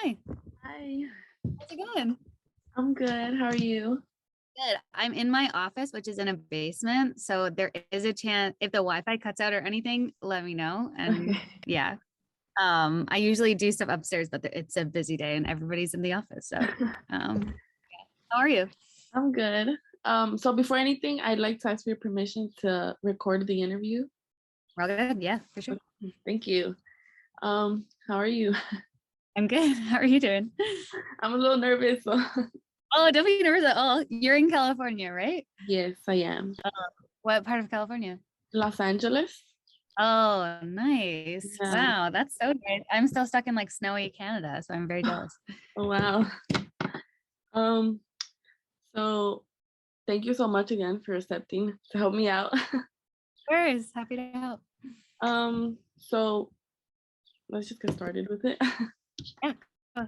Hi, Hi, how's it going? I'm good. How are you? Good. I'm in my office, which is in a basement. So there is a chance if the Wi-Fi cuts out or anything, let me know. And Okay. yeah, I usually do stuff upstairs, but it's a busy day and everybody's in the office. So, um, how are you? I'm good. So before anything, I'd like to ask for your permission to record the interview. We're all good. Yeah, for sure. Thank you. How are you? I'm good. How are you doing? I'm a little nervous. So Oh, don't be nervous at all. You're in California, right? yes, I am. What part of California? Los Angeles. Oh, nice. Yeah. Wow, that's so nice. I'm still stuck in like snowy Canada, so I'm very jealous. Oh, wow. Um, so thank you so much again for accepting to help me out. Of course, happy to help. So let's just get started with it. Yeah. Cool.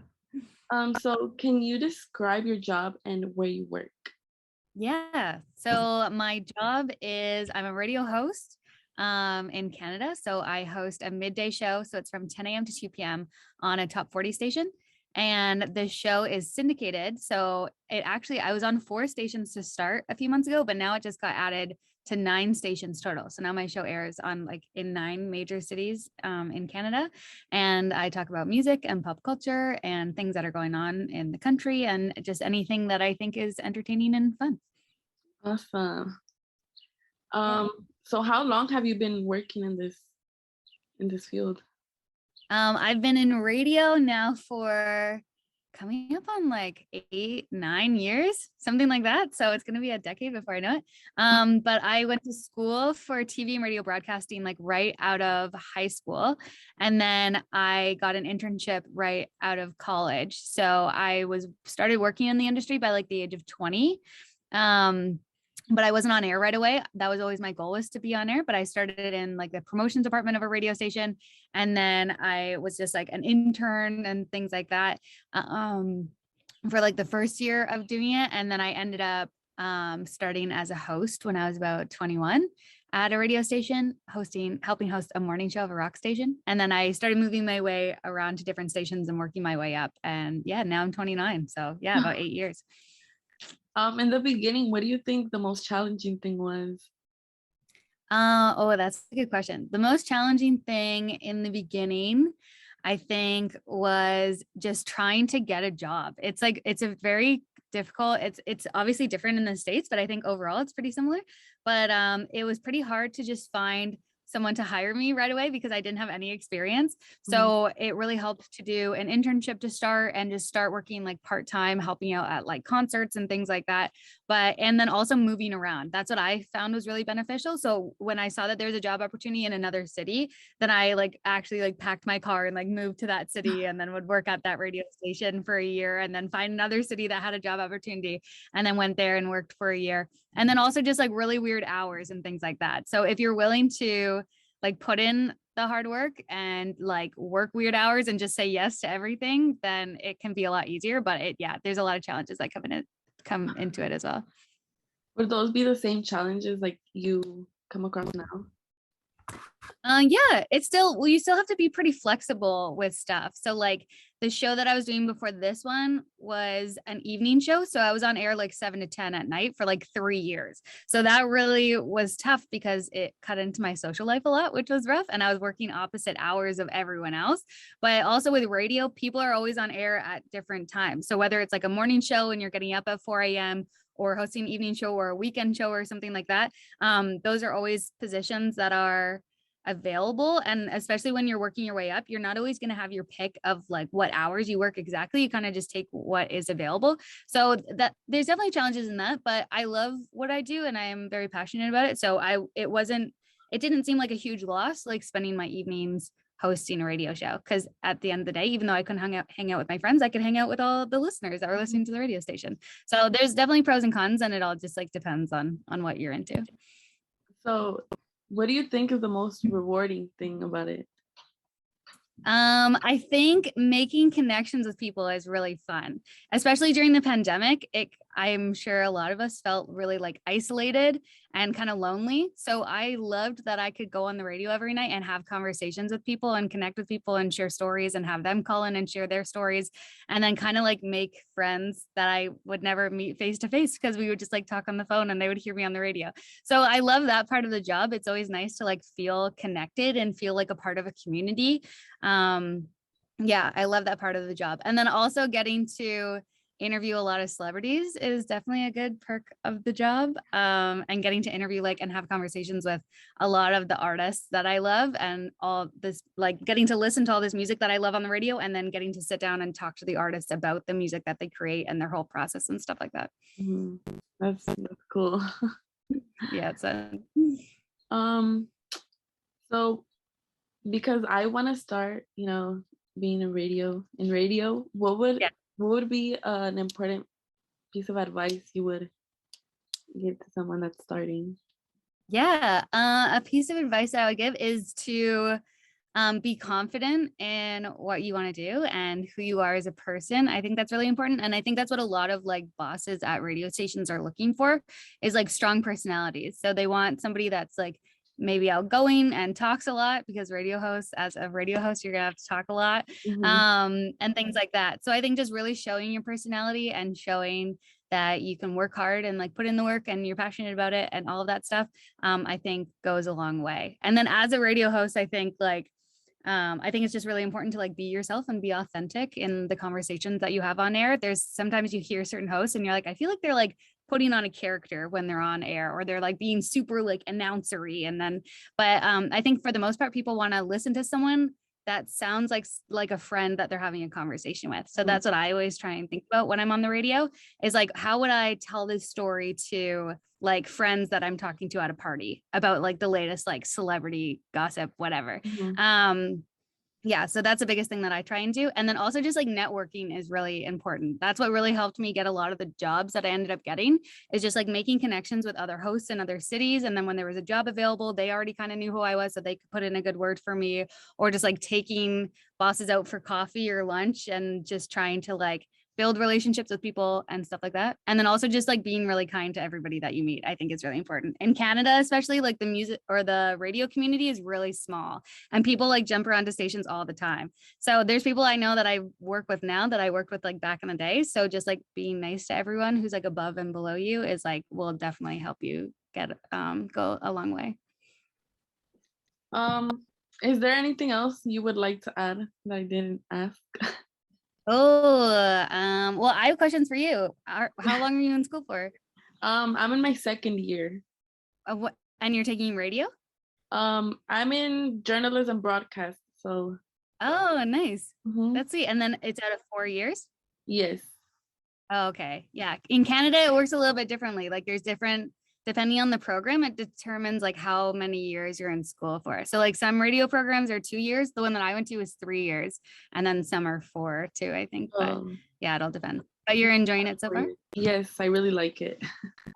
So can you describe your job and where you work? Yeah. So my job is I'm a radio host in Canada. So I host a midday show. So it's from 10 a.m. to 2 p.m. on a top 40 station. And the show is syndicated. So it actually, I was on 4 stations to start a few months ago, but now it just got added to 9 stations total. So now my show airs on like in 9 major cities in Canada. And I talk about music and pop culture and things that are going on in the country and just anything that I think is entertaining and fun. Awesome. Yeah. So how long have you been working in this field? I've been in radio now for coming up on like 8, 9 years, something like that. So it's going to be a decade before I know it. But I went to school for TV and radio broadcasting like right out of high school. And then I got an internship right out of college. So I was started working in the industry by like the age of 20. Um, but I wasn't on air right away. That was always my goal, was to be on air. But I started in like the promotions department of a radio station. And then I was just like an intern and things like that for like the first year of doing it. And then I ended up starting as a host when I was about 21 at a radio station, helping host a morning show of a rock station. And then I started moving my way around to different stations and working my way up. And yeah, now I'm 29. So yeah, about 8 years. In the beginning, what do you think the most challenging thing was? Oh, that's a good question. The most challenging thing in the beginning, I think, was just trying to get a job. It's like it's a very difficult. It's obviously different in the States, but I think overall it's pretty similar. But it was pretty hard to just find someone to hire me right away because I didn't have any experience. So it really helped to do an internship to start and just start working like part-time, helping out at like concerts and things like that. And then also moving around. That's what I found was really beneficial. So when I saw that there was a job opportunity in another city, then I like actually like packed my car and like moved to that city and then would work at that radio station for a year and then find another city that had a job opportunity and then went there and worked for a year. And then also just like really weird hours and things like that. So if you're willing to like put in the hard work and like work weird hours and just say yes to everything, then it can be a lot easier. But yeah, there's a lot of challenges that come into it as well. Would those be the same challenges like you come across now? Yeah, it's still, well, you still have to be pretty flexible with stuff. So like the show that I was doing before this one was an evening show. So I was on air like 7 to 10 at night for like 3 years. So that really was tough because it cut into my social life a lot, which was rough. And I was working opposite hours of everyone else. But also with radio, people are always on air at different times. So whether it's like a morning show and you're getting up at 4 a.m. or hosting an evening show or a weekend show or something like that, those are always positions that are available. And especially when you're working your way up, you're not always going to have your pick of like what hours you work exactly. You kind of just take what is available. So that there's definitely challenges in that, but I love what I do and I am very passionate about it. So it didn't seem like a huge loss, like spending my evenings hosting a radio show. Cause at the end of the day, even though I couldn't hang out with my friends, I could hang out with all the listeners that were listening to the radio station. So there's definitely pros and cons, and it all just like depends on what you're into. So what do you think is the most rewarding thing about it? I think making connections with people is really fun, especially during the pandemic. I'm sure a lot of us felt really like isolated and kind of lonely. So I loved that I could go on the radio every night and have conversations with people and connect with people and share stories and have them call in and share their stories, and then kind of like make friends that I would never meet face to face because we would just like talk on the phone and they would hear me on the radio. So I love that part of the job. It's always nice to like feel connected and feel like a part of a community. Yeah, I love that part of the job. And then also getting to interview a lot of celebrities is definitely a good perk of the job. And getting to interview like and have conversations with a lot of the artists that I love, and all this like getting to listen to all this music that I love on the radio, and then getting to sit down and talk to the artists about the music that they create and their whole process and stuff like that. Mhm. That's cool. Yeah, it's a Um, so because I want to start, being in radio, yeah. what would be an important piece of advice you would give to someone that's starting? Yeah, a piece of advice that I would give is to be confident in what you want to do and who you are as a person. I think that's really important. And I think that's what a lot of like bosses at radio stations are looking for, is like strong personalities. So they want somebody that's like maybe outgoing and talks a lot, because as a radio host, you're gonna have to talk a lot, Hmm. and things like that. So I think just really showing your personality and showing that you can work hard and like put in the work and you're passionate about it and all of that stuff, I think goes a long way. And then as a radio host, I think it's just really important to like be yourself and be authentic in the conversations that you have on air. There's sometimes you hear certain hosts and you're like, I feel like they're like putting on a character when they're on air, or they're like being super like announcery. And then, but I think for the most part, people want to listen to someone that sounds like a friend that they're having a conversation with. So that's what I always try and think about when I'm on the radio, is like, how would I tell this story to like friends that I'm talking to at a party about like the latest like celebrity gossip, whatever. Hmm. Um, yeah, so that's the biggest thing that I try and do. And then also just like networking is really important. That's what really helped me get a lot of the jobs that I ended up getting, is just like making connections with other hosts in other cities. And then when there was a job available, they already kind of knew who I was, so they could put in a good word for me, or just like taking bosses out for coffee or lunch and just trying to like build relationships with people and stuff like that. And then also just like being really kind to everybody that you meet, I think is really important. In Canada, especially, like the music or the radio community is really small, and people like jump around to stations all the time. So there's people I know that I work with now that I worked with like back in the day. So just like being nice to everyone who's like above and below you is like will definitely help you get go a long way. Um, is there anything else you would like to add that I didn't ask? Oh, well, I have questions for you. How long are you in school for? I'm in my second year. What, and you're taking radio? I'm in journalism broadcast, so Oh, nice. mhm. That's sweet. And then it's out of 4 years? Yes. Oh, okay. Yeah. In Canada, it works a little bit differently. Like there's different, depending on the program, it determines like how many years you're in school for. So like some radio programs are 2 years. The one that I went to was 3 years. And then some are 4 too, I think. But Um, yeah, it'll depend. But you're enjoying it so far? yes, I really like it.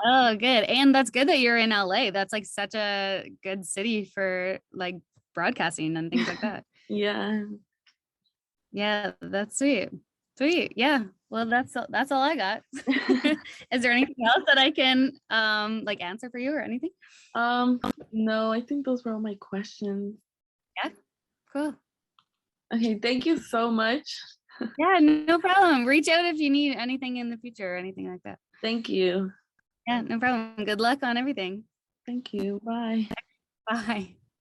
Oh, good. And that's good that you're in LA. That's like such a good city for like broadcasting and things like that. Yeah. Yeah, that's sweet. Sweet. Yeah. Well, that's all I got. Is there anything else that I can like answer for you or anything? No, I think those were all my questions. Yeah. Cool. Okay, thank you so much. Yeah, no problem. Reach out if you need anything in the future or anything like that. Thank you. Yeah, no problem. Good luck on everything. Thank you. Bye. Bye.